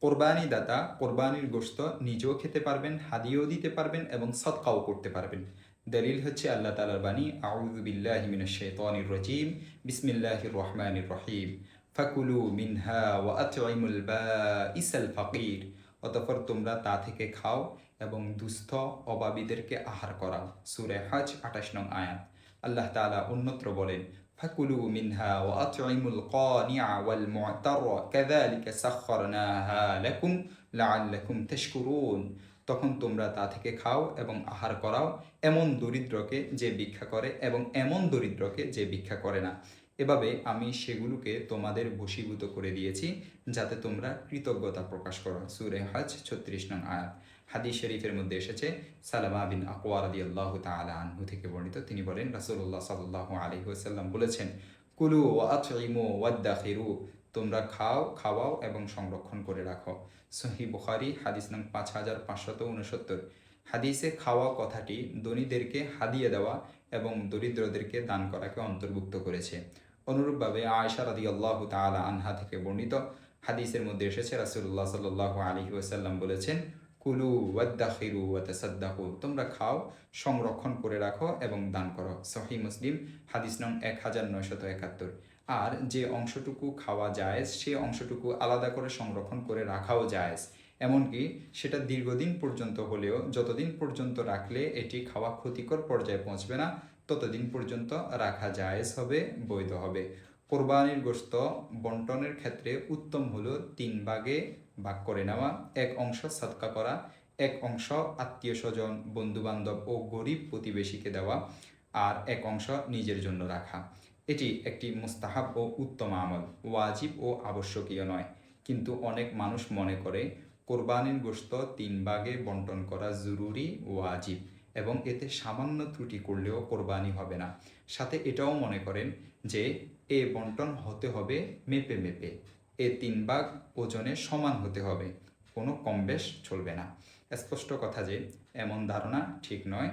কোরবানি দাতা কোরবানির গোশত নিজেও খেতে পারবেন, হাদিয়েও দিতে পারবেন এবং সদকাও করতে পারবেন। দলিল হচ্ছে আল্লাহ তাআলার বাণী, আউযু বিল্লাহি মিনাশ শাইতানির রাজীম, বিসমিল্লাহির রহমানির রহিম, ফাকুলু মিনহা ওয়া আতঈমুল বাঈসাল ফাকির। অতঃপর তোমরা তা থেকে খাও এবং দুস্থ অভাবীদেরকে আহার করাও। সূরা হজ ২৮ নং আয়াত। আল্লাহ তাআলা অন্যত্র বলেন, ফাকুলু মিনহা ওয়া আতঈমুল কানিআ ওয়াল মু'তার কাযালিকা সাখখারনাহা লাকুম লাআল্লাকুম তাশকুরুন। তখন তোমরা তা থেকে খাও এবং আহার করাও এমন দরিদ্রকে যে ভিক্ষা করে এবং এমন দরিদ্রকে যে ভিক্ষা করে না। এভাবে আমি সেগুলোকে তোমাদের বশীভূত করে দিয়েছি যাতে তোমরা কৃতজ্ঞতা প্রকাশ করো। সূরা হজ ৩৬ নং আয়াত। হাদিস শরীফের মধ্যে এসেছে, সালামা বিন আকওয়া রাদিয়াল্লাহু তাআলা আনহু থেকে বর্ণিত, তিনি বলেন রাসূলুল্লাহ সাল্লাল্লাহু আলাইহি ওয়াসাল্লাম বলেছেন, কুলু ওয়া আতঈমু ওয়াদ্দাখিরু, তোমরা খাও, খাওয়াও এবং সংরক্ষণ করে রাখো। সহিহ বুখারী হাদিস নং 5569। হাদিসে খাওয়া কথাটি ধনীদেরকে হাদিয়া দেওয়া এবং দরিদ্রদেরকে দান করাকে অন্তর্ভুক্ত করেছে। অনুরূপভাবে আয়েশা রাদিয়াল্লাহু তাআলা আনহা থেকে বর্ণিত হাদিসের মধ্যে এসেছে, রাসূলুল্লাহ সাল্লাল্লাহু আলাইহি ওয়াসাল্লাম বলেছেন, কুলু ওয়াদ্দাখিরু ওয়া তাসাদ্দাকু, তোমরা খাও, সংরক্ষণ করে রাখো এবং দান করো। সহিহ মুসলিম হাদিস নং 1971। আর যে অংশটুকু খাওয়া জায়েজ সে অংশটুকু আলাদা করে সংরক্ষণ করে রাখাও জায়েজ। এমনকি সেটা দীর্ঘদিন পর্যন্ত হলেও যতদিন পর্যন্ত রাখলে এটি খাওয়া ক্ষতিকর পর্যায়ে পৌঁছবে না ততদিন পর্যন্ত রাখা জায়েজ হবে, বৈধ হবে। কোরবানির গোশত বন্টনের ক্ষেত্রে উত্তম হলো ৩ ভাগে ভাগ করে নেওয়া, এক অংশ সদকা করা, এক অংশ আত্মীয় স্বজন, বন্ধুবান্ধব ও গরিব প্রতিবেশীকে দেওয়া, আর এক অংশ নিজের জন্য রাখা। এটি একটি মুস্তাহাব ও উত্তম আমল, ওয়াজিব ও আবশ্যকীয় নয়। কিন্তু অনেক মানুষ মনে করে কোরবানির গোশত ৩ ভাগে বন্টন করা জরুরি, ওয়াজিব এবং এতে সামান্য ত্রুটি করলেও কোরবানি হবে না। সাথে এটাও মনে করেন যে এ বন্টন হতে হবে মেপে মেপে, এ ৩ ভাগ ওজনে সমান হতে হবে, কোনো কম বেশ চলবে না। স্পষ্ট কথা যে এমন ধারণা ঠিক নয়।